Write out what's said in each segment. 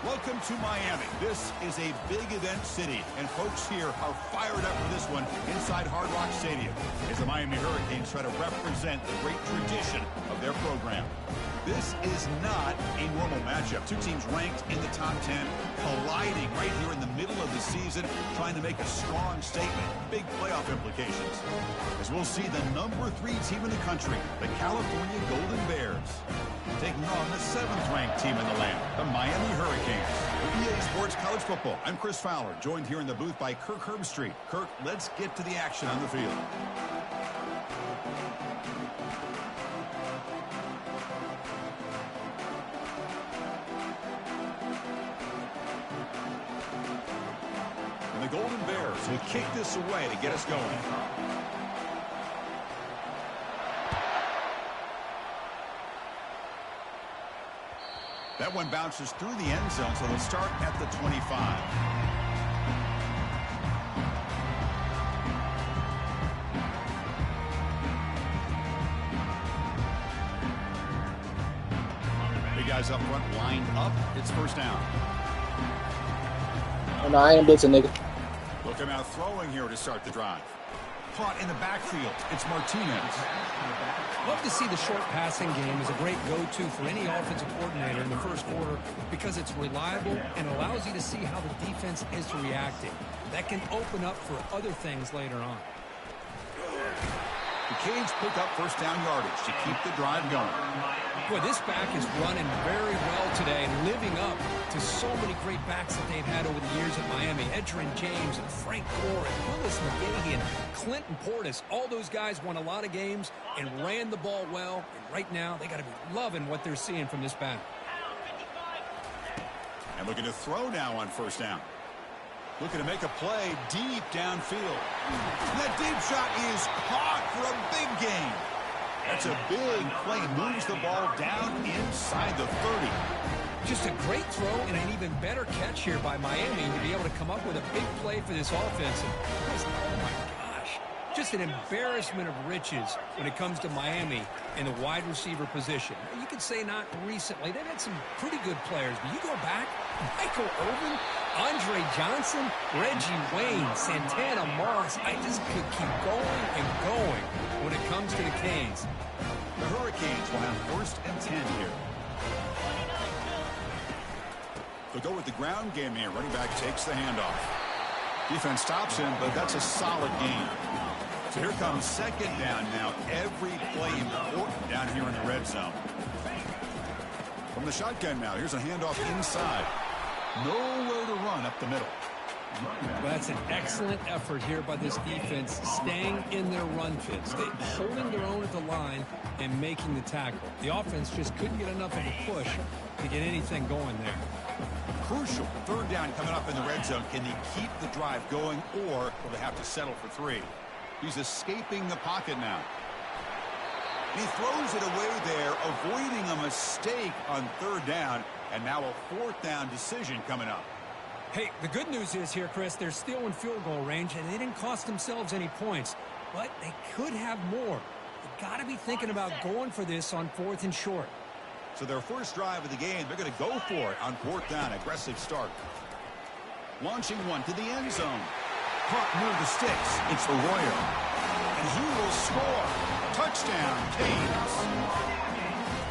Welcome to Miami. This is a big event city, and folks here are fired up for this one inside Hard Rock Stadium as the Miami Hurricanes try to represent the great tradition of their program. This is not a normal matchup. Two teams ranked in the top 10, colliding right here in the middle of the season, trying to make a strong statement. Big playoff implications. As we'll see the number 3 team in the country, the California Golden Bears, taking on the 7th-ranked team in the land, the Miami Hurricanes. For EA Sports College Football, I'm Chris Fowler, joined here in the booth by Kirk Herbstreit. Kirk, let's get to the action on the field. And the Golden Bears will kick this away to get us going. That one bounces through the end zone, so they'll start at the 25. Big guys up front, lined up. It's first down. Oh, no, I ain't blitzing, nigga. Looking out throwing here to start the drive. Caught in the backfield. It's Martinez. Love to see the short passing game as a great go-to for any offensive coordinator in the first quarter because it's reliable and allows you to see how the defense is reacting. That can open up for other things later on. The Canes pick up first down yardage to keep the drive going. Boy, this back is running very well today and living up to so many great backs that they've had over the years at Miami. Edgerrin James and Frank Gore and Willis McGahee and Clinton Portis. All those guys won a lot of games and ran the ball well. And right now, they got to be loving what they're seeing from this back. And looking to throw now on first down. Looking to make a play deep downfield. That deep shot is caught for a big gain. That's a big play. Moves the ball down inside the 30. Just a great throw and an even better catch here by Miami to be able to come up with a big play for this offense. Oh, my gosh. Just an embarrassment of riches when it comes to Miami in the wide receiver position. You could say not recently. They've had some pretty good players, but you go back, Michael Irvin, Andre Johnson, Reggie Wayne, Santana Moss. I just could keep going and going when it comes to the Canes. The Hurricanes will have first and 10 here. They'll go with the ground game here. Running back takes the handoff. Defense stops him, but that's a solid gain. So here comes second down now. Every play important down here in the red zone. From the shotgun now, here's a handoff inside. Nowhere to run up the middle. Well, that's an excellent effort here by this defense, staying in their run fits, holding their own at the line and making the tackle. The offense just couldn't get enough of a push to get anything going there. Crucial third down coming up in the red zone. Can they keep the drive going, or will they have to settle for 3? He's escaping the pocket now. He throws it away there, avoiding a mistake on third down, and now a fourth down decision coming up. Hey, the good news is here, Chris, they're still in field goal range, and they didn't cost themselves any points, but they could have more. They've got to be thinking about going for this on 4th and short. So their first drive of the game, they're going to go for it on 4th down. Aggressive start. Launching one to the end zone. Caught near the sticks. It's Arroyo. And he will score. Touchdown, Canes.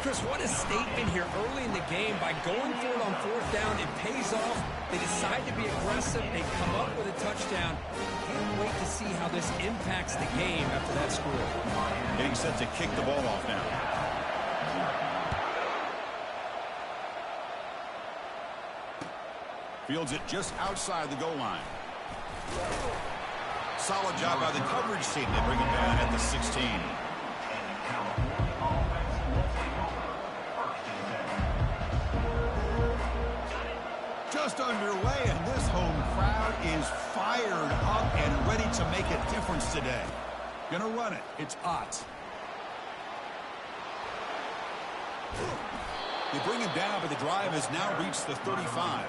Chris, what a statement here early in the game. By going for it on 4th down, it pays off. They decide to be aggressive. They come up with a touchdown. Can't wait to see how this impacts the game after that score. Getting set to kick the ball off now. Fields it just outside the goal line. Solid job by the coverage team. They bring it down at the 16. Just underway, and this home crowd is fired up and ready to make a difference today. Gonna run it. It's Ott. They bring him down, but the drive has now reached the 35.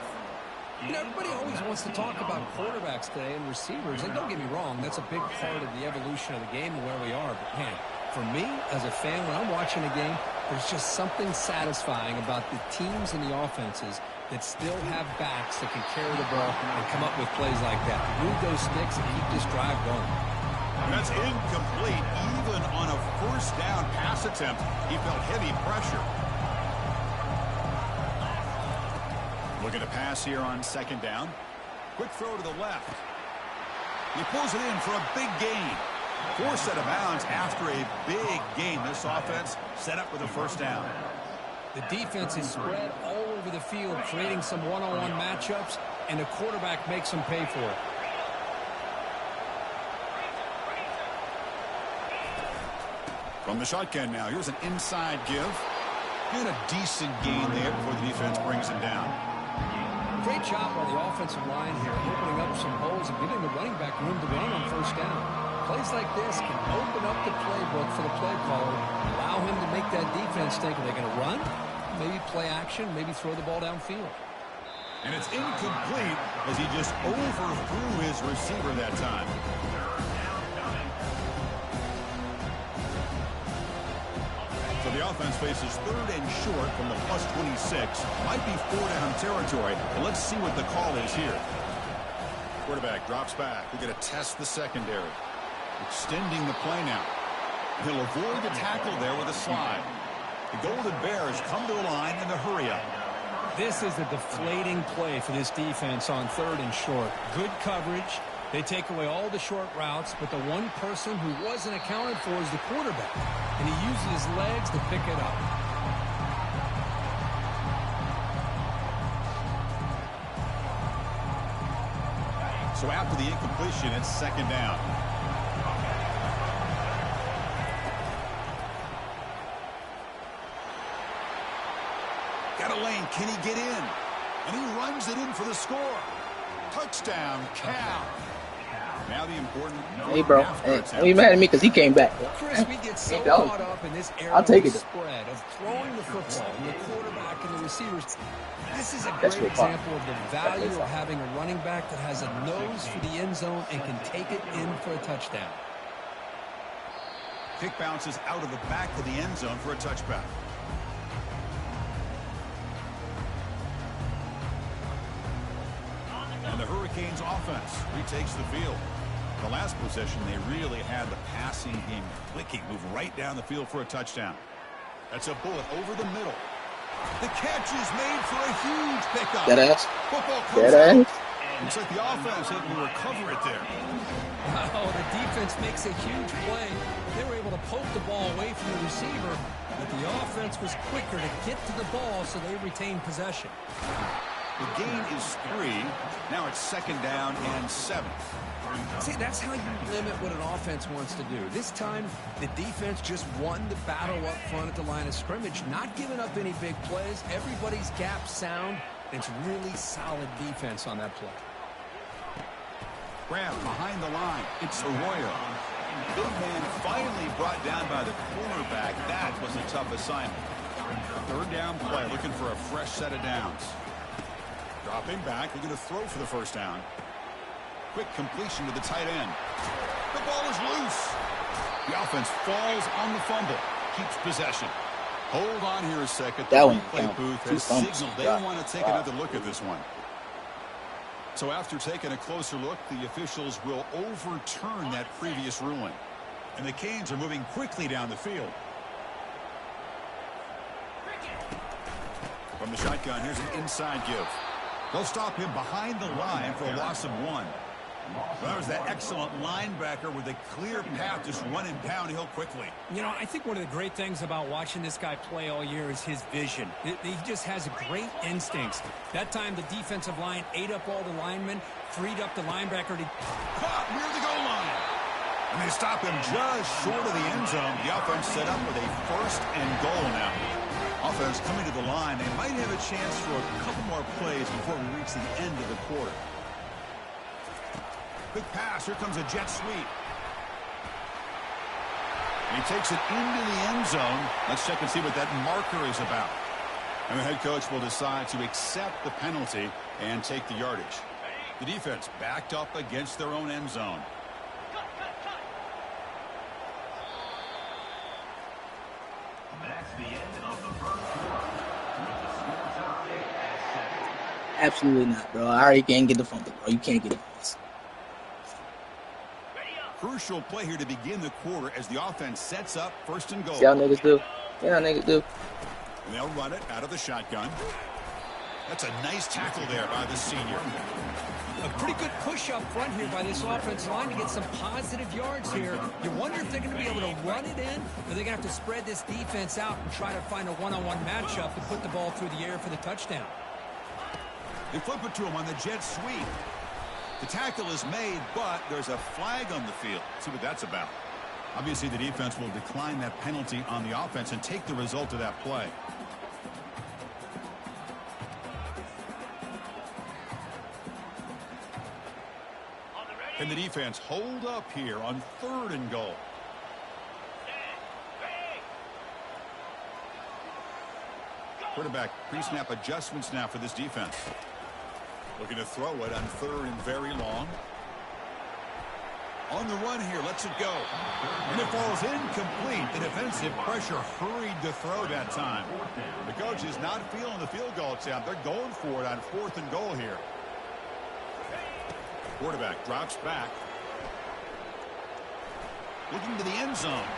You know, everybody always wants to talk about quarterbacks today and receivers, and don't get me wrong, that's a big part of the evolution of the game and where we are. But, man, for me, as a fan, when I'm watching a game, there's just something satisfying about the teams and the offenses that still have backs that can carry the ball and come up with plays like that. Move those sticks and keep this drive going. And that's incomplete. Even on a first down pass attempt, he felt heavy pressure. Looking to pass here on second down. Quick throw to the left. He pulls it in for a big gain. Forced out of bounds after a big gain. This offense set up with a first down. The defense is spread all over the field, creating some one-on-one matchups, and the quarterback makes them pay for it. From the shotgun now, here's an inside give. And a decent gain there before the defense brings him down. Great job by the offensive line here, opening up some holes and giving the running back room to run on first down. Plays like this can open up the playbook for the play caller, allow him to make that defense think, are they going to run? Maybe play action, maybe throw the ball downfield. And it's incomplete as he just overthrew his receiver that time. So the offense faces third and short from the plus 26. Might be 4-down territory. But let's see what the call is here. Quarterback drops back. We're going to test the secondary. Extending the play now. He'll avoid the tackle there with a slide. The Golden Bears come to the line in the hurry-up. This is a deflating play for this defense on third and short. Good coverage. They take away all the short routes, but the one person who wasn't accounted for is the quarterback, and he uses his legs to pick it up. So after the incompletion, it's second down. Got a lane. Can he get in? And he runs it in for the score. Touchdown, Cal. Now the important. Hey, bro. Hey, don't be mad at me because he came back. Chris, we get so caught up in this era I'll take of it. spread, of throwing the football, and the quarterback and the receivers. This is a great example of the value of having a running back that has a nose for the end zone and can take it in for a touchdown. Kick bounces out of the back of the end zone for a touchback. And the Hurricanes offense retakes the field. The last possession, they really had the passing game clicking, move right down the field for a touchdown. That's a bullet over the middle. The catch is made for a huge pickup. That ass. Football comes out. Looks like the offense able to recover it there. Oh, the defense makes a huge play. They were able to poke the ball away from the receiver, but the offense was quicker to get to the ball, so they retained possession. The gain is 3. Now it's second down and 7. See, that's how you limit what an offense wants to do. This time, the defense just won the battle up front at the line of scrimmage, not giving up any big plays. Everybody's gap sound. It's really solid defense on that play. Grab behind the line. It's Arroyo. Big man finally brought down by the cornerback. That was a tough assignment. Third down play, looking for a fresh set of downs. Dropping back, looking to throw for the first down. Quick completion to the tight end. The ball is loose. The offense falls on the fumble. Keeps possession. Hold on here a second. The replay booth has signaled they want to take another look at this one. So after taking a closer look, the officials will overturn that previous ruling. And the Canes are moving quickly down the field. From the shotgun, here's an inside give. They'll stop him behind the line for a loss of 1. That was that excellent linebacker with a clear path just running downhill quickly. You know, I think one of the great things about watching this guy play all year is his vision. He just has great instincts. That time the defensive line ate up all the linemen, freed up the linebacker to... Caught near the goal line. And they stop him just short of the end zone. The offense set up with a first and goal now. Offense coming to the line. They might have a chance for a couple more plays before we reach the end of the quarter. Quick pass. Here comes a jet sweep. And he takes it into the end zone. Let's check and see what that marker is about. And the head coach will decide to accept the penalty and take the yardage. The defense backed up against their own end zone. That's the end of the first quarter. With the score tied at 7. Absolutely not, bro. I already can't get the fumble, bro. You can't get it. Crucial play here to begin the quarter as the offense sets up first and goal. See how niggas do? Yeah, niggas do. And they'll run it out of the shotgun. That's a nice tackle there by the senior. A pretty good push up front here by this offensive line to get some positive yards here. You wonder if they're going to be able to run it in, or they're going to have to spread this defense out and try to find a one-on-one matchup and put the ball through the air for the touchdown. They flip it to him on the jet sweep. The tackle is made, but there's a flag on the field. Let's see what that's about. Obviously, the defense will decline that penalty on the offense and take the result of that play. Can the defense hold up here on 3rd and goal? Quarterback pre-snap adjustments now for this defense. Looking to throw it on 3rd and very long. On the run here, lets it go. And it falls incomplete. The defensive pressure hurried to throw that time. The coach is not feeling the field goal attempt. They're going for it on 4th and goal here. Quarterback drops back. Looking to the end zone.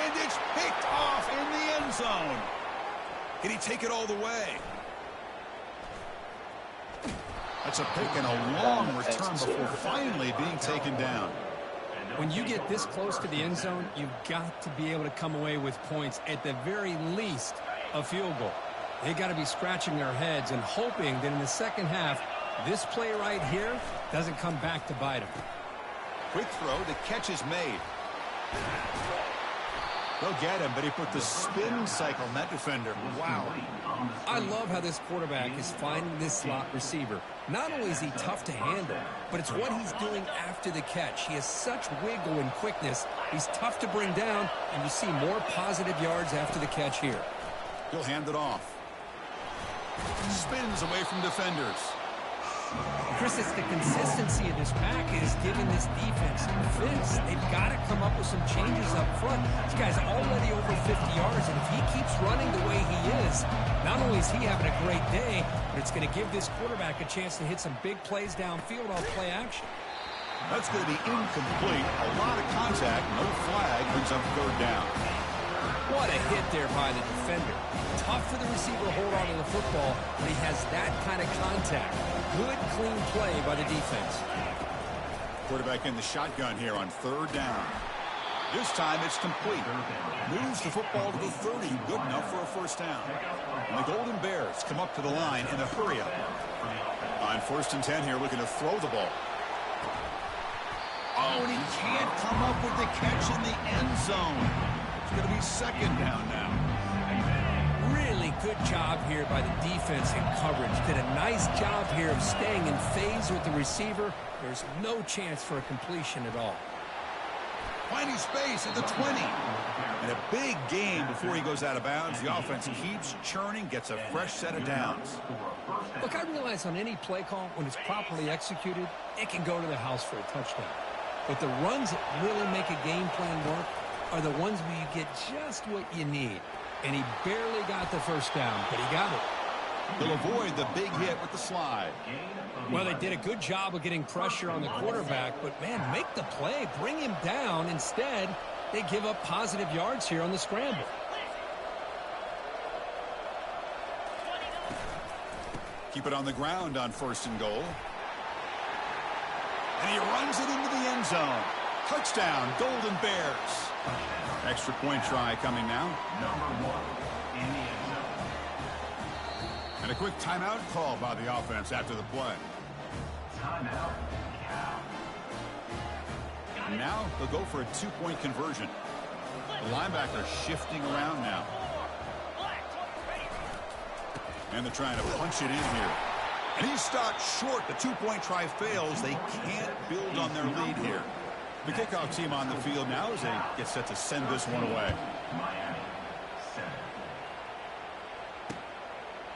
And it's picked off in the end zone. Can he take it all the way? That's a pick and a long return before finally being taken down. When you get this close to the end zone, you've got to be able to come away with points, at the very least a field goal. They got to be scratching their heads and hoping that in the second half, this play right here doesn't come back to bite them. Quick throw, the catch is made. They'll get him, but he put the spin cycle on that defender. Wow. I love how this quarterback is finding this slot receiver. Not only is he tough to handle, but it's what he's doing after the catch. He has such wiggle and quickness. He's tough to bring down, and you see more positive yards after the catch here. He'll hand it off. Spins away from defenders. Chris, it's the consistency of this pack is giving this defense fits. They've got to come up with some changes up front. This guy's already over 50 yards, and if he keeps running the way he is, not only is he having a great day, but it's going to give this quarterback a chance to hit some big plays downfield on play action. That's going to be incomplete. A lot of contact, no flag, brings up 3rd down. What a hit there by the defender. Tough for the receiver to hold on to the football, but he has that kind of contact. Good, clean play by the defense. Quarterback in the shotgun here on 3rd down. This time it's complete. Moves the football to the 30. Good enough for a first down. And the Golden Bears come up to the line in a hurry-up. On 1st and 10 here, looking to throw the ball. Oh, and he can't come up with the catch in the end zone. It's going to be 2nd down now. Really good job here by the defense in coverage. Did a nice job here of staying in phase with the receiver. There's no chance for a completion at all. Finding space at the 20. And a big gain before he goes out of bounds. The offense keeps churning, gets a fresh set of downs. Look, I realize on any play call, when it's properly executed, it can go to the house for a touchdown. But the runs that really make a game plan work are the ones where you get just what you need. And he barely got the first down, but he got it. He'll avoid the big hit with the slide. Well, they did a good job of getting pressure on the quarterback, but, man, make the play. Bring him down. Instead, they give up positive yards here on the scramble. Keep it on the ground on 1st and goal. And he runs it into the end zone. Touchdown, Golden Bears. Extra point try coming now. #1 in the end zone. And a quick timeout call by the offense after the play. Timeout. And now they'll go for a 2-point conversion. The linebacker shifting around now. And they're trying to punch it in here. And he stopped short. The 2-point try fails. They can't build on their lead here. The kickoff team on the field now as they get set to send this one away.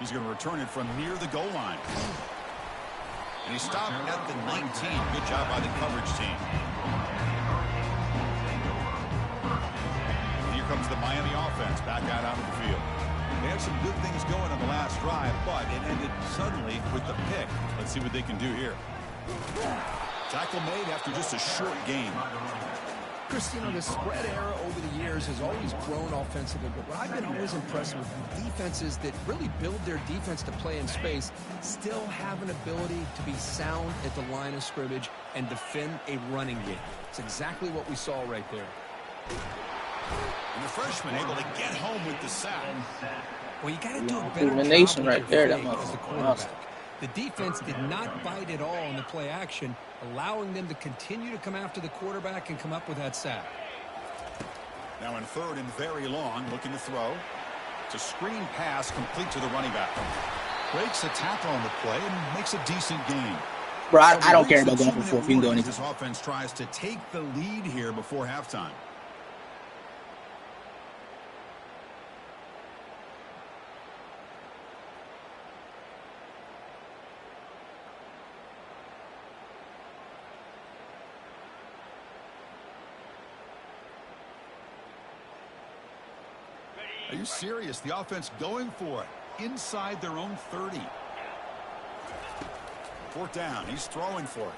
He's going to return it from near the goal line. And he stopped at the 19. Good job by the coverage team. And here comes the Miami offense back out onto the field. They had some good things going on the last drive, but it ended suddenly with the pick. Let's see what they can do here. Tackle made after just a short gain. Chris, the spread era over the years has always grown offensively, but what I've been always impressed with defenses that really build their defense to play in space still have an ability to be sound at the line of scrimmage and defend a running game. It's exactly what we saw right there. And the freshman able to get home with the sack. Well, you got to do a better Illumination job with right there, your that fake as the motherfucker. quarterback. The defense did not bite at all in the play action, allowing them to continue to come after the quarterback and come up with that sack. Now in third and very long, looking to throw. It's a screen pass complete to the running back. Breaks a tackle on the play and makes a decent gain. Bro, I don't care about going for 4th. You can go anytime. This offense tries to take the lead here before halftime. Are you serious? The offense going for it inside their own 30. 4th down. He's throwing for it.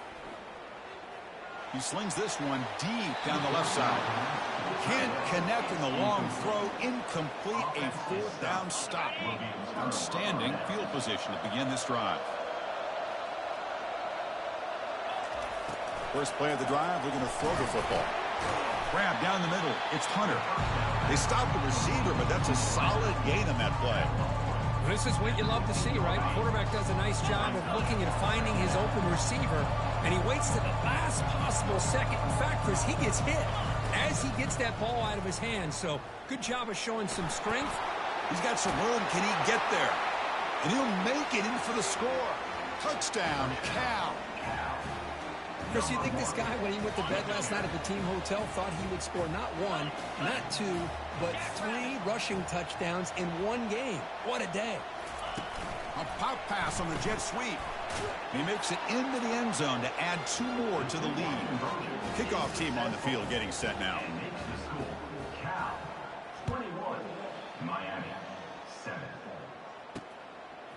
He slings this one deep down the left side. Can't connect in the long throw. Incomplete. A 4th down stop. Outstanding field position to begin this drive. First play of the drive. We're going to throw the football. Grab down the middle. It's Hunter. They stop the receiver, but that's a solid gain on that play. This is what you love to see, right? Quarterback does a nice job of looking and finding his open receiver, and he waits to the last possible second. In fact, Chris, he gets hit as he gets that ball out of his hands. So good job of showing some strength. He's got some room. Can he get there? And he'll make it in for the score. Touchdown, Cal. Chris, you think this guy, when he went to bed last night at the team hotel, thought he would score not 1, not 2, but 3 rushing touchdowns in one game? What a day. A pop pass on the jet sweep. He makes it into the end zone to add 2 more to the lead. Kickoff team on the field getting set now.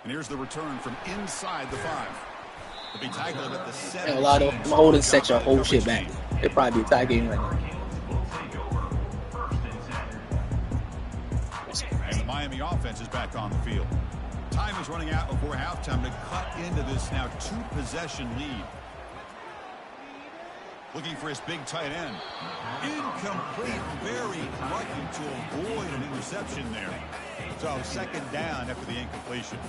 And here's the return from inside the 5. To be tackled at the 7. And a lot of them holding set your whole shit back. It'd probably be a tie game right now. And the Miami offense is back on the field. Time is running out before halftime to cut into this now 2-possession lead. Looking for his big tight end. Incomplete. Very lucky to avoid an interception there. So 2nd down after the incompletion.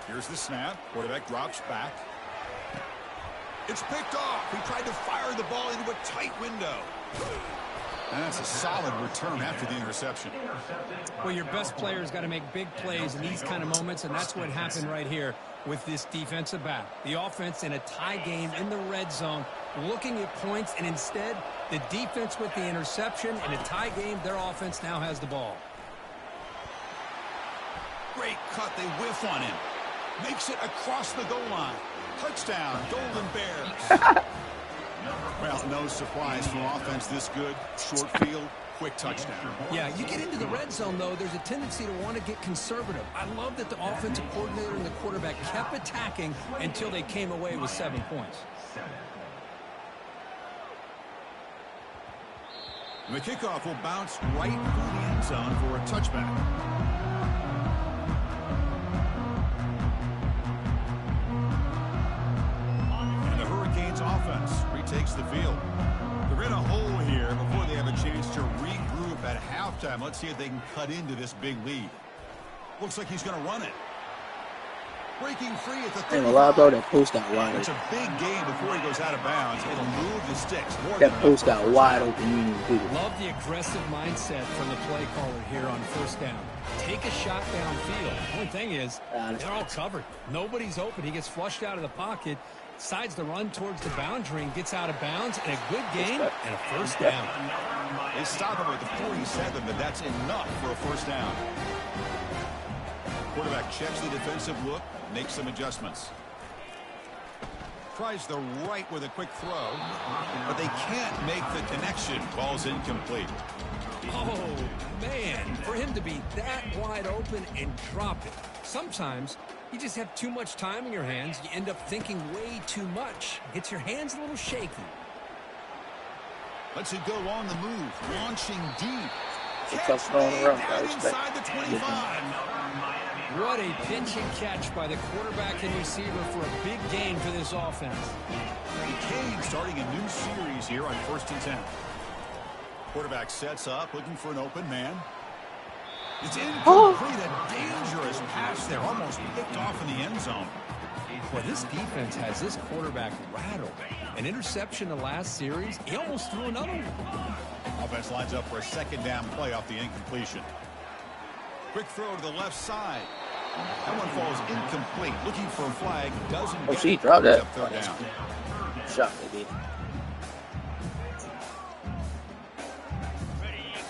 Here's the snap. Quarterback drops back. It's picked off. He tried to fire the ball into a tight window. And that's a solid return after the interception. Well, your best player's got to make big plays in these kind of moments, and that's what happened right here with this defensive back. The offense in a tie game in the red zone, looking at points, and instead, the defense with the interception. In a tie game, their offense now has the ball. Great cut. They whiff on him. Makes it across the goal line. Touchdown, Golden Bears. Well, no surprise from offense this good. Short field, quick touchdown. Yeah, you get into the red zone, though, there's a tendency to want to get conservative. I love that the offensive coordinator and the quarterback kept attacking until they came away with 7 points. And the kickoff will bounce right through the end zone for a touchback. Offense retakes the field. They're in a hole here before they have a chance to regroup at halftime. Let's see if they can cut into this big lead. Looks like he's going to run it. Breaking free at the 35. Ain't a lot, bro. That post got wide It's open. a big gain before he goes out of bounds. It'll move the sticks. That post got wide open. You need to do it. Love the aggressive mindset from the play caller here on 1st down. Take a shot downfield. The only thing is, they're all covered. Nobody's open. He gets flushed out of the pocket. Decides to run towards the boundary and gets out of bounds, and a good gain and a 1st down. They stop him at the 47, but that's enough for a 1st down. Quarterback checks the defensive look, makes some adjustments. tries the right with a quick throw, but they can't make the connection. Ball's incomplete. Oh, man, for him to be that wide open and drop it. Sometimes you just have too much time in your hands. You end up thinking way too much. Gets your hands a little shaky. Lets it go on the move, launching deep. Catch made down inside the 25. What a pinch and catch by the quarterback and receiver for a big gain for this offense. Kane starting a new series here on 1st and 10. Quarterback sets up, looking for an open man. It's incomplete, a dangerous pass there, almost picked off in the end zone. Well, this defense has this quarterback rattled. An interception the last series, he almost threw another one. Offense lines up for a 2nd down play off the incompletion. Quick throw to the left side. That one falls incomplete. Looking for a flag, doesn't get she it. dropped that. 3rd down. Shot, maybe.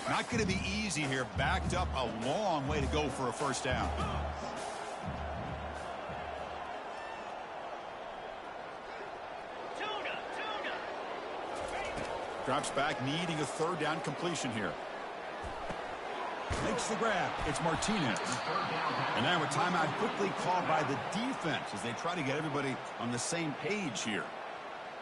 Not going to be easy here. Backed up a long way to go for a 1st down. Drops back, needing a 3rd down completion here. Makes the grab. It's Martinez. And now a timeout quickly called by the defense as they try to get everybody on the same page here.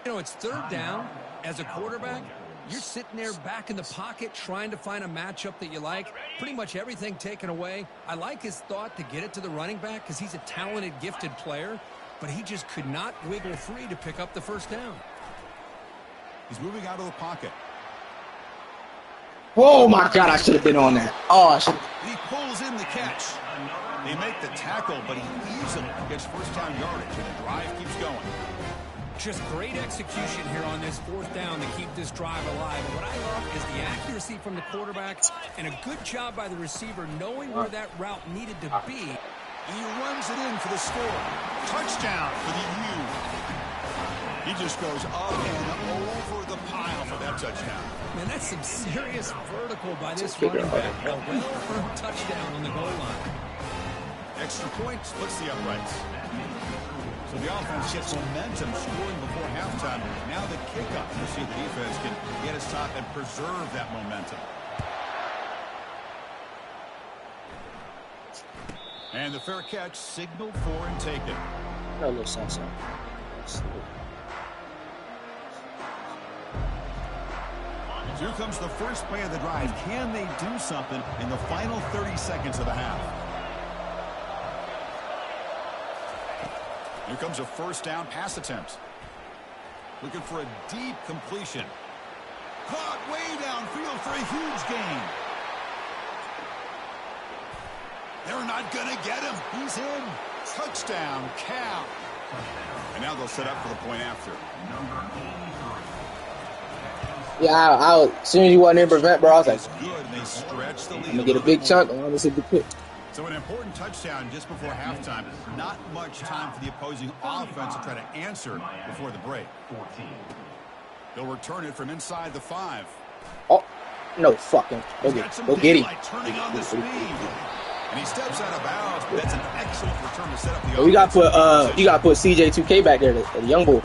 You know, it's 3rd down. As a quarterback, you're sitting there back in the pocket trying to find a matchup that you like. Pretty much everything taken away. I like his thought to get it to the running back because he's a talented, gifted player, but he just could not wiggle free to pick up the 1st down. He's moving out of the pocket. Oh my God, I should have been on that. Oh, I should. He pulls in the catch. They make the tackle, but he easily gets 1st down yardage, and the drive keeps going. Just great execution here on this 4th down to keep this drive alive. And what I love is the accuracy from the quarterback and a good job by the receiver knowing where that route needed to be. And he runs it in for the score. Touchdown for the U. He just goes up and over the pile for that touchdown. Man, that's some serious vertical by this running back. A well-earned touchdown on the goal line. Extra point splits the uprights. So the offense gets momentum scoring before halftime. Now the kickoff. We'll see if the defense can get his top and preserve that momentum. And the fair catch signaled for and taken. No, little salsa. Here comes the first play of the drive. Can they do something in the final 30 seconds of the half? Here comes a 1st down pass attempt. Looking for a deep completion. Caught way downfield for a huge gain. They're not going to get him. He's in. Touchdown, Cal. And now they'll set up for the point after. Yeah, as soon as you wasn't in prevent, bro, I was like, Good. They stretch the lead. I'm going to get a big chunk. I'm going to the pick. So an important touchdown just before halftime. Not much time for the opposing offense to try to answer before the break. They'll return it from inside the 5. Oh, no fucking. Go get him. Turning on the speed. And he steps out of bounds, but that's an excellent return to set up the You got to put CJ2K back there, the young bull.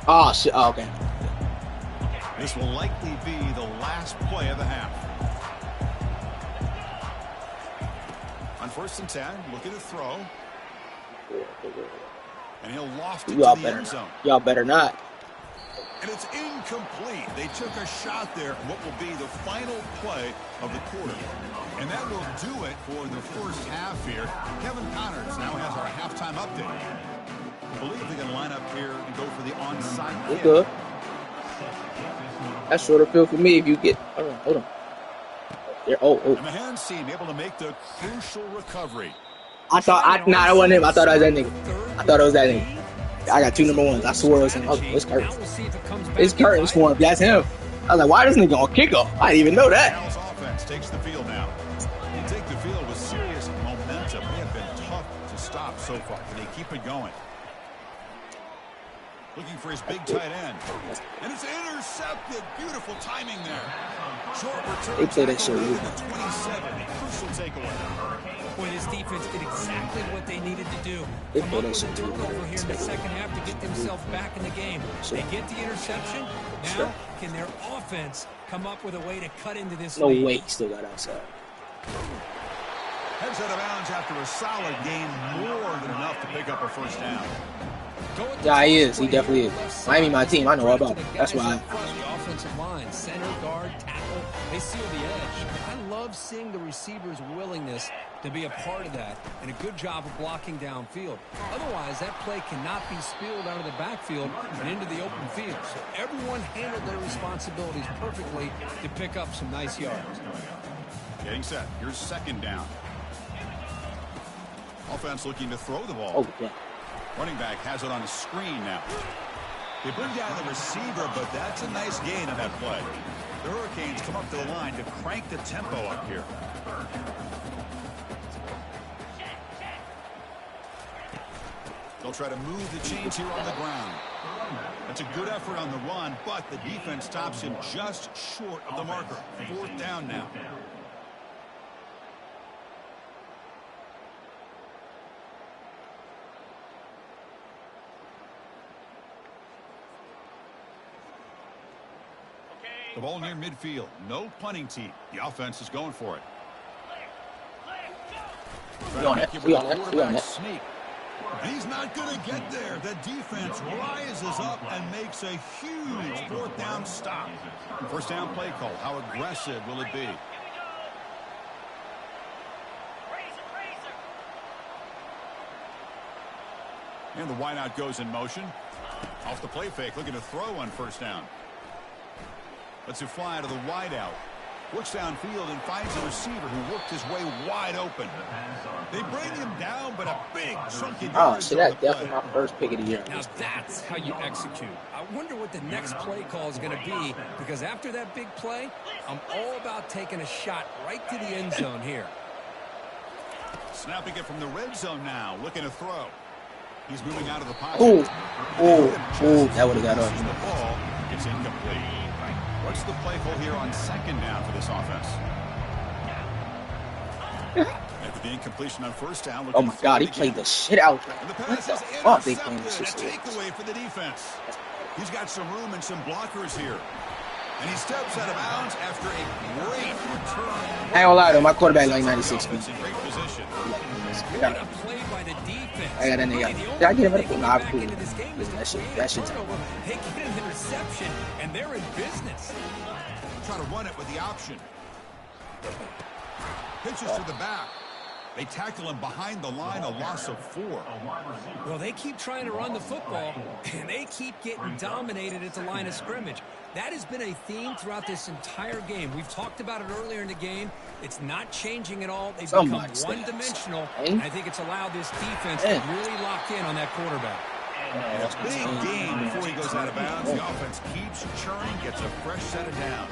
Oh shit. Oh, okay. This will likely be the last play of the half. On 1st and 10, look at the throw. And he'll loft it to the end zone. Y'all better not. And it's incomplete. They took a shot there, what will be the final play of the quarter. And that will do it for the first half here. Kevin Connors now has our halftime update. I believe they're going to line up here and go for the onside kick. Good. That's shorter field for me if you get. Hold on. There. Oh. And the hands team able to make the crucial recovery. That wasn't him. I thought it was that nigga. I got 2 number 1s. I swore it was him. It's Curtis. It's Curtis for him. That's him. I was like, why is this nigga on kickoff? I didn't even know that. Dallas offense takes the field now. They take the field with serious momentum. They have been tough to stop so far. They keep it going. Looking for his big tight end. And it's intercepted. Beautiful timing there. Short return. They play that shit. The 27. Crucial takeaway. Boy, this defense did exactly what they needed to do. They Come put up us with a into turnover here in the second half to get themselves back in the game. They get the interception. Now, can their offense come up with a way to cut into this No lead? way he still got outside. Heads out of bounds after a solid gain, more than enough to pick up a first down. Yeah, he is. He definitely is. Miami, my team. I know all about it. That's why. The offensive line, center, guard, tackle, they seal the edge. I love seeing the receiver's willingness to be a part of that and a good job of blocking downfield. Otherwise, that play cannot be spilled out of the backfield and into the open field. So everyone handled their responsibilities perfectly to pick up some nice yards. Getting set. Here's second down. Offense looking to throw the ball. Oh, yeah. Running back has it on a screen now. They bring down the receiver, but that's a nice gain on that play. The Hurricanes come up to the line to crank the tempo up here. They'll try to move the chains here on the ground. That's a good effort on the run, but the defense stops him just short of the marker. Fourth down now. The ball near midfield. No punting team. The offense is going for it. We on it. We on it. We on it. Sneak. And he's not going to get there. The defense rises up and makes a huge fourth down stop. First down play call. How aggressive will it be? And the wideout goes in motion. Off the play fake, looking to throw on first down. Lets it fly out of the wideout. Works downfield and finds a receiver who worked his way wide open. They bring him down, but a big chunky. Oh, see, that's definitely my first pick of the year. Now that's how you execute. I wonder what the next play call is going to be, because after that big play, I'm all about taking a shot right to the end zone here. Snapping it from the red zone now, looking to throw. He's moving out of the pocket. Oh, that would have got off. The ball gets incomplete. What's the play call here on second down for this offense? After the incompletion on first down. Oh my God, he played the shit out. What the fuck they playing this shit? Takeaway for the defense. He's got some room and some blockers here. And he steps out of bounds after a great return. I ain't gonna lie though, my quarterback like 96 feet. In great position. What a play by the defense. I got that nigga. Did I get him? Nah, I'm cool. Listen, that shit's They get an interception, and they're in business. Try to run it with the option. Pitches to the back. They tackle him behind the line, a loss of 4. Well, they keep trying to run the football, and they keep getting dominated at the line of scrimmage. That has been a theme throughout this entire game. We've talked about it earlier in the game. It's not changing at all. They've become one-dimensional, and I think it's allowed this defense to really lock in on that quarterback. Big game before he goes out of bounds. The offense keeps churning, gets a fresh set of downs.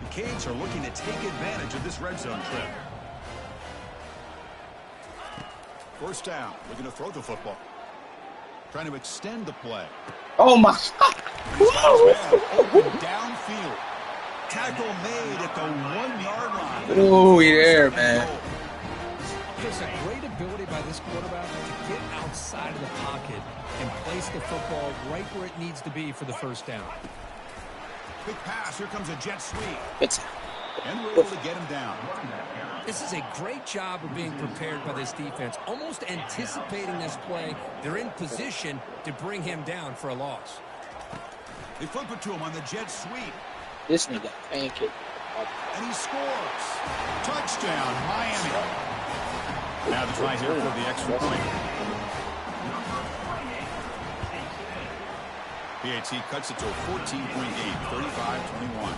The Canes are looking to take advantage of this red zone trip. First down, looking to throw the football. Trying to extend the play. Oh my God. Open downfield. Tackle made at the 1-yard line. Oh, yeah, man. There's a great ability by this quarterback to get outside of the pocket and place the football right where it needs to be for the first down. Quick pass. Here comes a jet sweep. It's And we're able to get him down. This is a great job of being prepared by this defense, almost anticipating this play. They're in position to bring him down for a loss. They flip it to him on the jet sweep. this nigga pancake. And he scores. Touchdown, Miami. Now the try here for the extra point. PAT cuts it to a 14-point game, 35-21.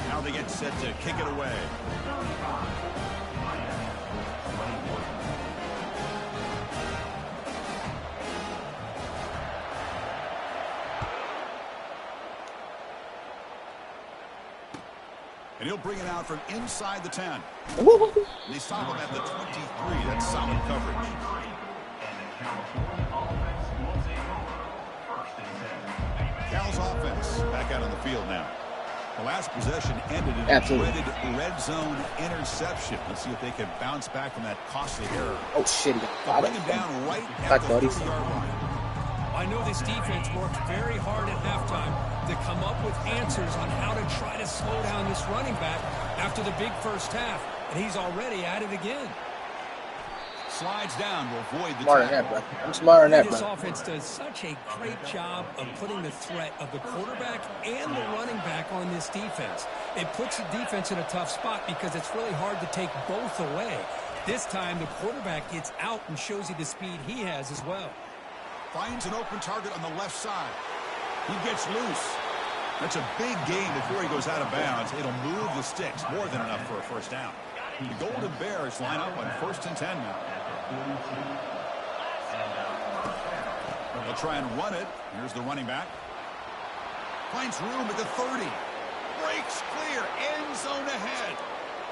Now they get set to kick it away. And he'll bring it out from inside the 10. And they stop him at the 23. That's solid coverage. Cal's offense back out on the field now. The last possession ended in a dreaded red zone interception. Let's see if they can bounce back from that costly error. Oh, shit. They'll bring him down right at the 30-yard line. I know this defense worked very hard at halftime to come up with answers on how to try to slow down this running back after the big first half. And he's already at it again. Slides down to avoid the smarter than that, brother. I'm smarter than that, This brother. offense does such a great job of putting the threat of the quarterback and the running back on this defense. It puts the defense in a tough spot because it's really hard to take both away. This time, the quarterback gets out and shows you the speed he has as well. Finds an open target on the left side. He gets loose. That's a big gain before he goes out of bounds. It'll move the sticks, more than enough for a first down. The Golden Bears line up on 1st and 10 now. They'll try and run it. Here's the running back. Finds room at the 30. Breaks clear. End zone ahead.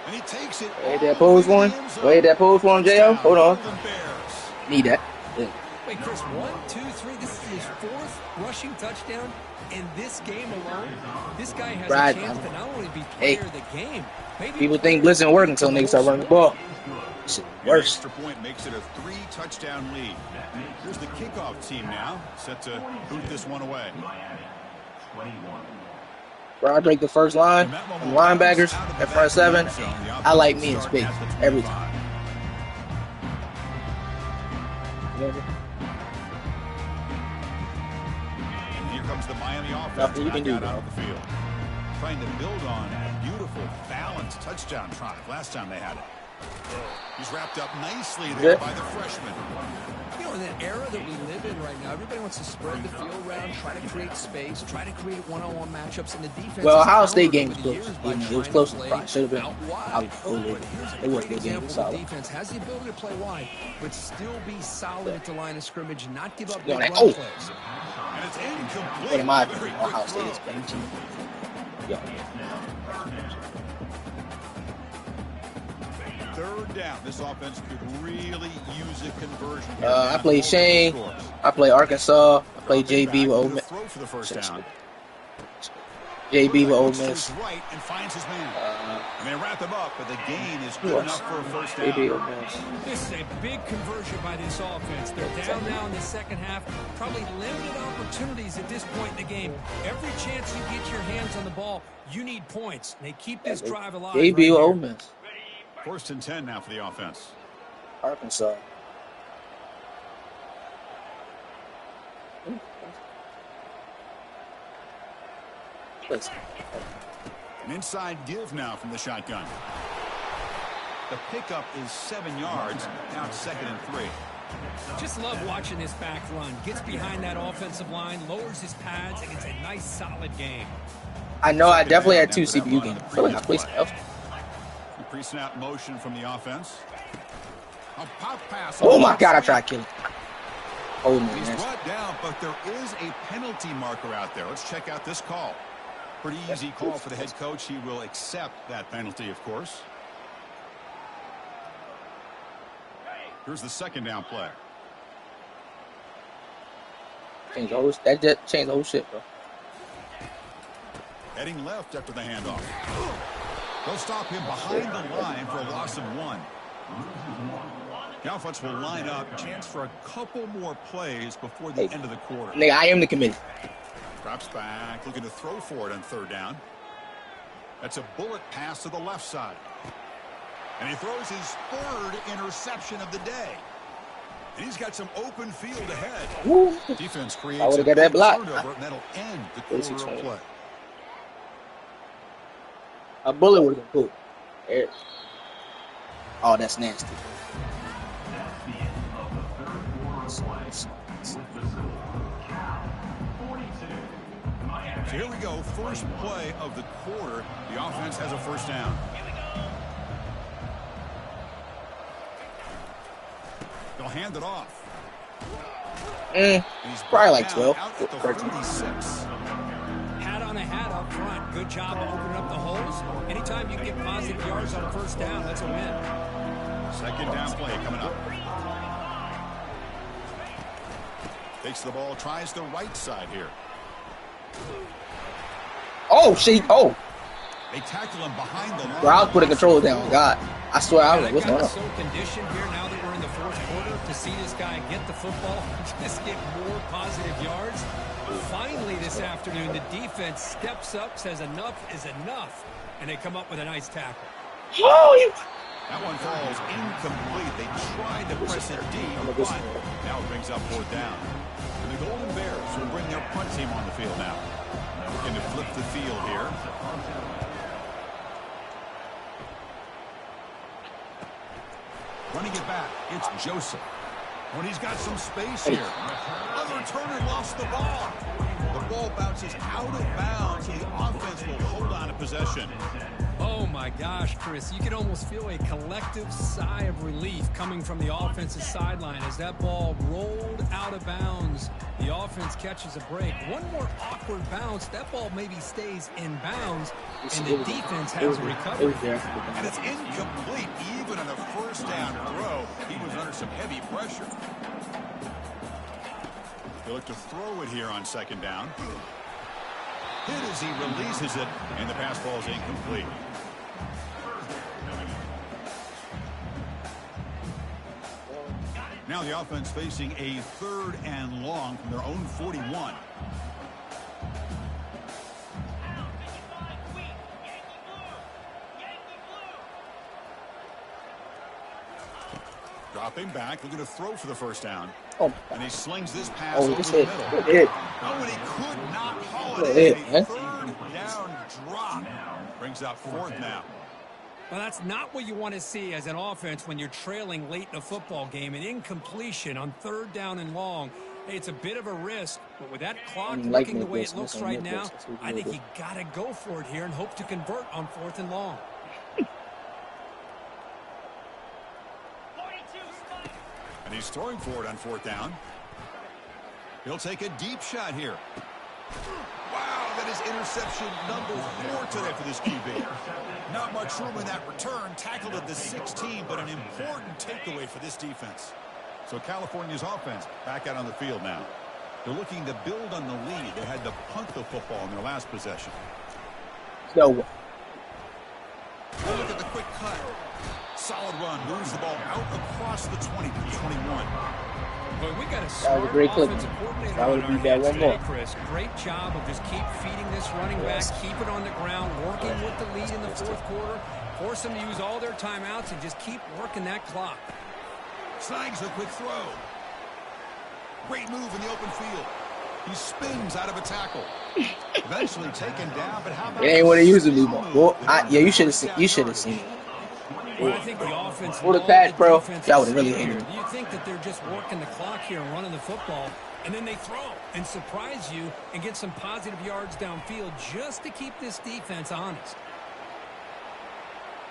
And he takes it. Wait, that pose one. Wait, that pose one, J.O. Hold on. Need that. Yeah. Wait, Chris, 1, 2, 3. This is his 4th rushing touchdown in this game alone. This guy has a chance to not only be player of the game. Maybe people think blitz didn't work until niggas start running the ball. Worse. Extra point makes it a 3-touchdown lead. Here's the kickoff team now, set to boot this one away. Where I break the first line, and linebackers at front 7, I like me in space every time. And here comes the Miami offense. Nothing you can do, out of the field. Trying to build on a beautiful, balanced touchdown drive last time they had it. He's wrapped up nicely there by the freshman. You know, in that era that we live in right now, everybody wants to spread the field around, try to create space, try to create one-on-one matchups, and the defense. Well, Ohio State game was close. It was close. Probably should have been. It was a good game. The defense has the ability to play wide, but still be solid at the line of scrimmage, not give up big run plays. And it's incomplete. What am I doing? Ohio State is playing. Yeah. 3rd down. This offense could really use a conversion. I play Shane. I play Arkansas. I play JB with Ole Miss. For the first down. JB with Ole Miss. Right and finds his man. And they wrap him up, but the gain is good enough for a first down. JB Ole Miss. This is a big conversion by this offense. They're down now in the second half. Probably limited opportunities at this point in the game. Every chance you get your hands on the ball, you need points. They keep this drive alive. JB with Ole Miss. 1st and 10 now for the offense. Arkansas. An inside give now from the shotgun. The pickup is 7 yards. Now it's 2nd and 3. Just love watching this back run. Gets behind that offensive line, lowers his pads, and it's a nice, solid game. I know I definitely had 2 CPU games. I feel like I played something else. Pre-snap motion from the offense. A pop pass. Oh my God! I tried killing. Oh man. He's brought down, but there is a penalty marker out there. Let's check out this call. Pretty easy call for the head coach. He will accept that penalty, of course. Here's the 2nd down play. Change the whole, that just changed the whole shit, bro. Heading left after the handoff. They'll stop him behind the line for a loss of 1. The offense will line up. Chance for a couple more plays before the end of the quarter. Nigga, I am the committee. Drops back, looking to throw for it on 3rd down. That's a bullet pass to the left side. And he throws his 3rd interception of the day. And he's got some open field ahead. Woo. Defense creates I would have got that block. Turnover, and that'll end the quarter of play. A bullet would have been cool. There. Oh, that's nasty. So here we go. First play of the quarter. The offense has a first down. They'll hand it off. He's probably like 12. 13. Hat on a hat up front. Good job of opening up the holes. Anytime you get positive yards on first down, that's a win. 2nd down play coming up. Takes the ball, tries the right side here. Oh, shit. Oh. They tackle him behind the line. Bro, I was putting controller down. God, I swear I was like, what's going on? So conditioned here now that we're in the fourth quarter to see this guy get the football, just get more positive yards. Finally this afternoon, the defense steps up, says enough is enough, and they come up with a nice tackle. Oh, that one falls incomplete. They tried to press it deep, but now it brings up fourth down. And the Golden Bears will bring their punt team on the field now. Looking to flip the field here. Running it back, it's Joseph. When he's got some space here. Other returner lost the ball. The ball bounces out of bounds, and the offense will hold on to possession. Oh, my gosh, Chris. You can almost feel a collective sigh of relief coming from the offensive sideline as that ball rolled out of bounds. The offense catches a break. One more awkward bounce. That ball maybe stays in bounds, and the defense has a recovery. And it's incomplete. Even on a first down throw, he was under some heavy pressure. They look to throw it here on second down. Hit as he releases it, and the pass ball is incomplete. Now the offense facing a 3rd and long from their own 41. Dropping back, looking to throw for the first down. Oh, and he slings this pass over the middle. Oh, and he could not haul it in. A 3rd down drop. Brings up 4th now. Well, that's not what you want to see as an offense when you're trailing late in a football game. An incompletion on 3rd down and long. Hey, it's a bit of a risk, but with that clock looking the way it looks right now, I think you got to go for it here and hope to convert on 4th and long. And he's throwing for it on 4th down. He'll take a deep shot here. Wow, that is interception number 4 today for this QB. Not much room in that return. Tackled at the 16, but an important takeaway for this defense. So California's offense back out on the field now. They're looking to build on the lead. They had to punt the football in their last possession. No. Look at the quick cut. Solid run, moves the ball out across the 20 to 21. But we got a that was a great clip. That would be that one more. Chris, great job of just keep feeding this running back, keep it on the ground, working with the lead in the 4th quarter, force them to use all their timeouts and just keep working that clock. Snags a quick throw. Great move in the open field. He spins out of a tackle. Eventually taken down, but how about it ain't what it used to be, well, yeah, you should have seen. You should have seen it. Well, I think the offense for the pass, bro, that would have really hated it. You think that they're just working the clock here and running the football, and then they throw and surprise you and get some positive yards downfield just to keep this defense honest.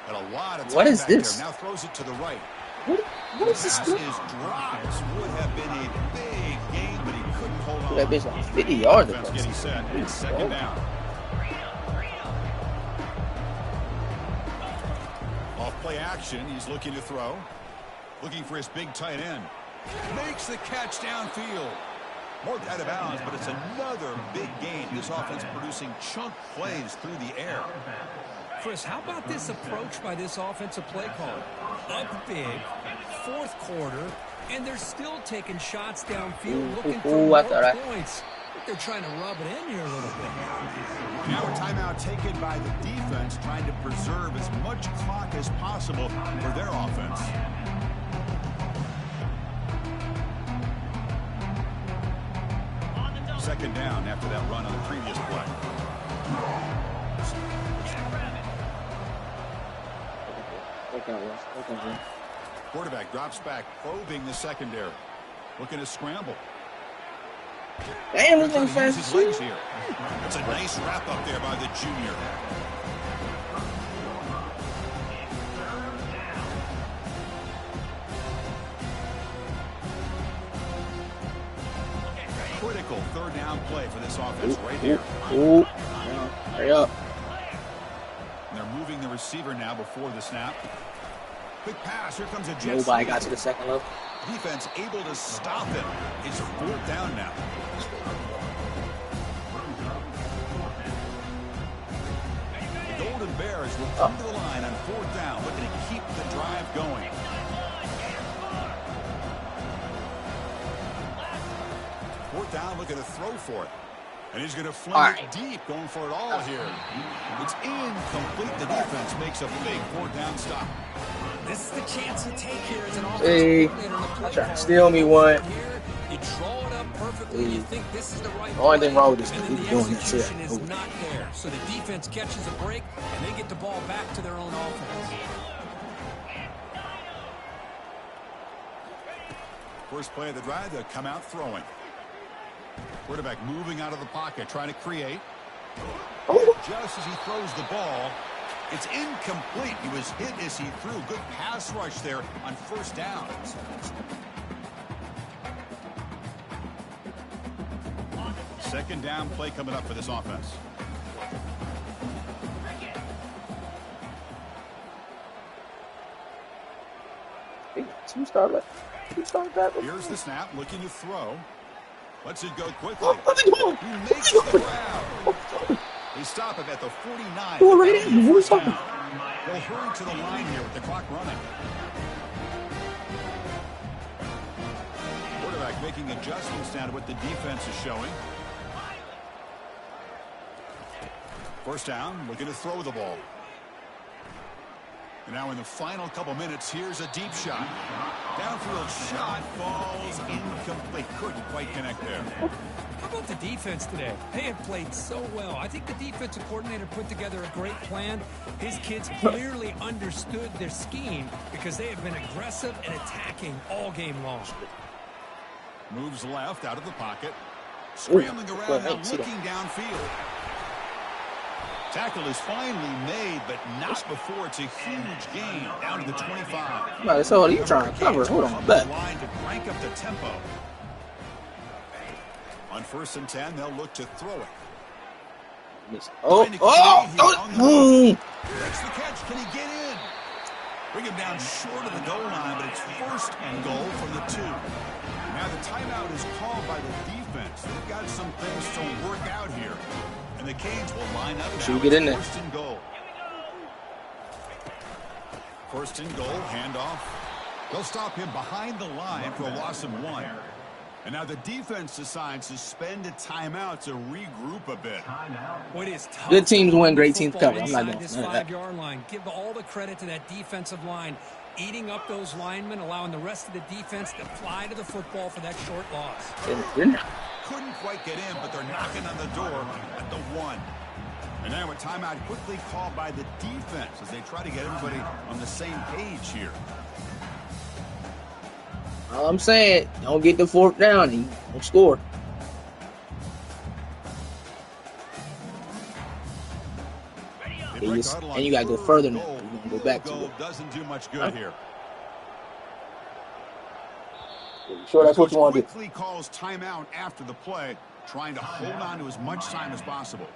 And a lot of time what is back this? There. Now throws it to the right. What is this? Pass is dropped. Would have been a big game, but he couldn't hold on. That bitch like 50 yards. Defense getting set. It's second down. Off play action. He's looking to throw. Looking for his big tight end. Makes the catch downfield. More out of bounds, but it's another big game. This offense producing chunk plays through the air. Chris, how about this approach by this offensive play caller? Up big, 4th quarter, and they're still taking shots downfield, looking for more points. They're trying to rub it in here a little bit. Now a timeout taken by the defense, trying to preserve as much clock as possible for their offense. Second down after that run on the previous play. Quarterback drops back, probing the secondary. Looking to scramble. Damn, this thing fast. His legs here. That's a nice wrap up there by the junior. Critical 3rd down play for this offense right here. Ooh. Hurry up. And they're moving the receiver now before the snap. Quick pass. Here comes a jet. Nobody got to the second level. Defense able to stop him. It's 4th down now. The Cleveland Bears will come to the line on 4th down, looking to keep the drive going. 4th down, looking to throw for it. And he's going to fling it deep, going for it all here. It's incomplete. The defense makes a big 4th down stop. This is the chance you take here as an Hey, trying to steal me one. You draw it up perfectly. You think this is the right only thing wrong with this and is then the doing execution this is here. not there. So the defense catches a break, and they get the ball back to their own offense. First play of the drive, they'll come out throwing. Quarterback moving out of the pocket, trying to create. Just as he throws the ball, it's incomplete. He was hit as he threw. Good pass rush there on 1st down. Second down play coming up for this offense. Here's the snap, looking to throw. Lets it go quickly. He makes the grab. They stop him at the 49. They'll hurry to the line here with the clock running. Quarterback making adjustments now to what the defense is showing. 1st down, looking to throw the ball. And now in the final couple minutes, here's a deep shot. Downfield shot falls incomplete. Couldn't quite connect there. How about the defense today? They have played so well. I think the defensive coordinator put together a great plan. His kids clearly understood their scheme because they have been aggressive and attacking all game long. Moves left out of the pocket. Scrambling around now, looking downfield. Tackle is finally made, but not before it's a huge gain down to the 25. No, so what are you trying to cover? Hold on, bet. Line to crank up the tempo. On 1st and 10, they'll look to throw it. Makes the catch. Can he get in? Bring him down short of the goal line, but it's 1st and goal from the 2. Now the timeout is called by the defense. They've got some things to work out here. And the Canes will line up now. Should we get in there? 1st and goal. 1st and goal, handoff. They'll stop him behind the line for a loss of 1. And now the defense decides to spend a timeout to regroup a bit. What is tough? Good teams win, great teams cover. I'm not Inside doing this that. 5-yard line. Give all the credit to that defensive line, eating up those linemen, allowing the rest of the defense to fly to the football for that short loss. Couldn't quite get in, but they're knocking on the door at the 1. And now a timeout quickly called by the defense as they try to get everybody on the same page here. All I'm saying, don't get the 4th down and don't score. And you got to go further now. You're going to go back to it. Doesn't do much good here. Sure, that's what you want to do. Quickly calls timeout after the play, trying to hold on to as much time as possible.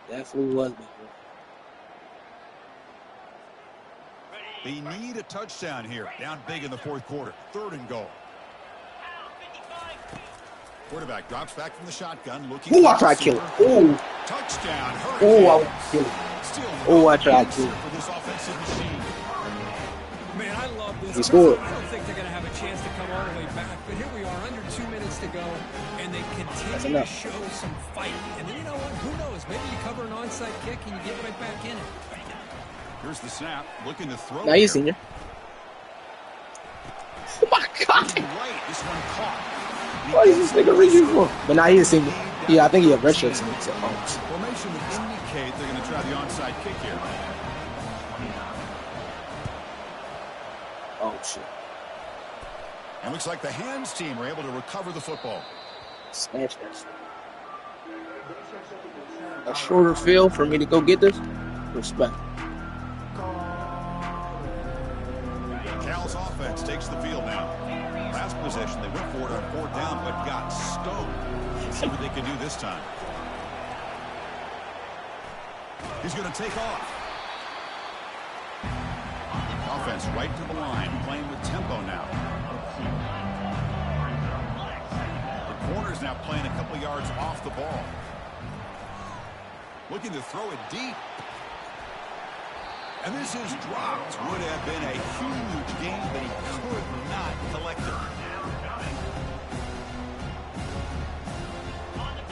That flew was big. They need a touchdown here. Down big in the 4th quarter. 3rd and goal. Quarterback drops back from the shotgun. Looking. Ooh, I tried to kill it. Ooh. Touchdown. Ooh, I want to kill it. Oh, I tried to. For this offensive machine. Man, I love this. He scored. I don't think they're going to have a chance to come all the way back, but here we are, under 2 minutes to go, and they continue to show some fight. And then you know what? Who knows? Maybe you cover an onside kick and you get right back in it. Here's the snap, looking to throw. Now you senior. Oh my God! Right, this one caught. Why is this nigga reaching for? But now he's a senior. Yeah, I think he a redshirt senior. So, formation would indicate they're going to try the onside kick here. Oh shit! And looks like the hands team are able to recover the football. Smash that. A shorter field for me to go get this. Respect. Cal's offense takes the field now. Last possession, they went for it on 4th down, but got stoned. Let's see what they can do this time. He's going to take off. Offense right to the line, playing with tempo now. Corner's now playing a couple yards off the ball. Looking to throw it deep. And this is dropped. Would have been a huge gain, but he could not collect it.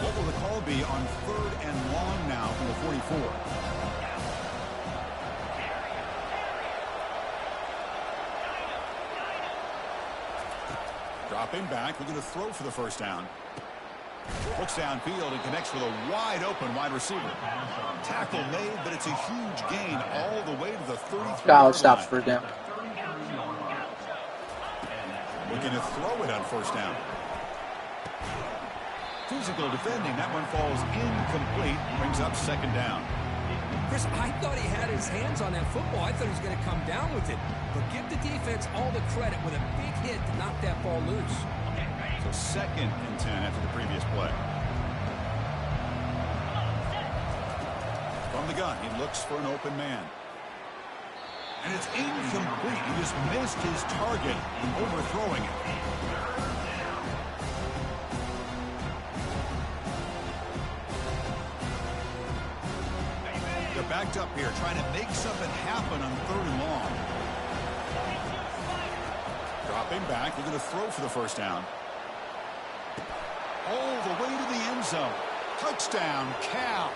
What will the call be on 3rd and long now from the 44? Dropping back, looking to throw for the first down. Looks downfield and connects with a wide-open wide receiver. Tackle made, but it's a huge gain all the way to the 33-yard stops first down. Looking to throw it on first down. Physical defending. That one falls incomplete. Brings up second down. Chris, I thought he had his hands on that football. I thought he was going to come down with it. But give the defense all the credit with a big hit to knock that ball loose. So 2nd and 10 after the previous play. From the gun, he looks for an open man. And it's incomplete. He just missed his target, overthrowing it. They're backed up here, trying to make something happen on 3rd and long. Dropping back, they're going to throw for the first down. All the way to the end zone. Touchdown, Cal.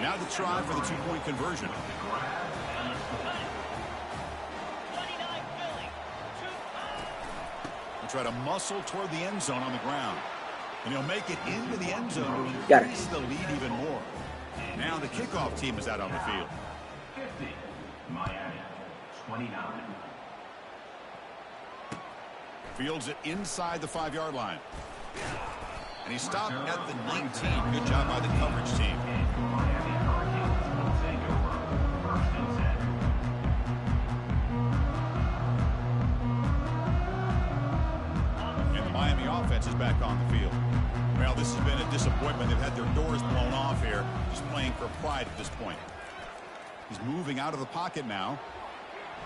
Now the try for the 2-point conversion. He'll try to muscle toward the end zone on the ground. And he'll make it into the end zone to increase the lead even more. Now the kickoff team is out on the field. 50, Miami, 29. Fields it inside the 5-yard line. And he stopped at the 19. Good job by the coverage team. And the Miami offense is back on the field. Well, this has been a disappointment. They've had their doors blown off here, just playing for pride at this point. He's moving out of the pocket now.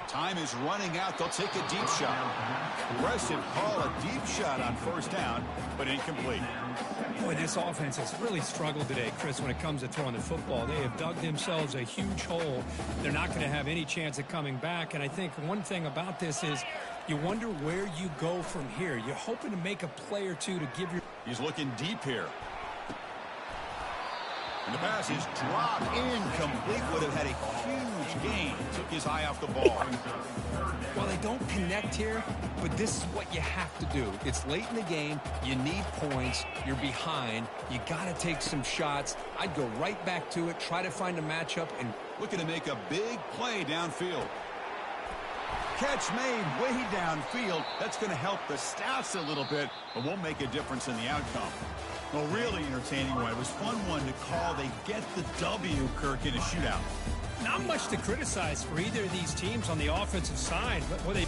Time is running out. They'll take a deep shot. Aggressive call, a deep shot on first down, but incomplete. Boy, this offense has really struggled today, Chris, when it comes to throwing the football. They have dug themselves a huge hole. They're not going to have any chance of coming back. And I think one thing about this is you wonder where you go from here. You're hoping to make a play or two to give your... He's looking deep here. And the pass is dropped, incomplete. Would have had a huge gain. Took his eye off the ball. Well, they don't connect here, but this is what you have to do. It's late in the game. You need points. You're behind. You got to take some shots. I'd go right back to it, try to find a matchup, and looking to make a big play downfield. Catch made way downfield. That's going to help the stats a little bit, but won't make a difference in the outcome. Well, really entertaining one. It was fun one to call. They get the W, Kirk, in a shootout. not much to criticize for either of these teams on the offensive side. But what they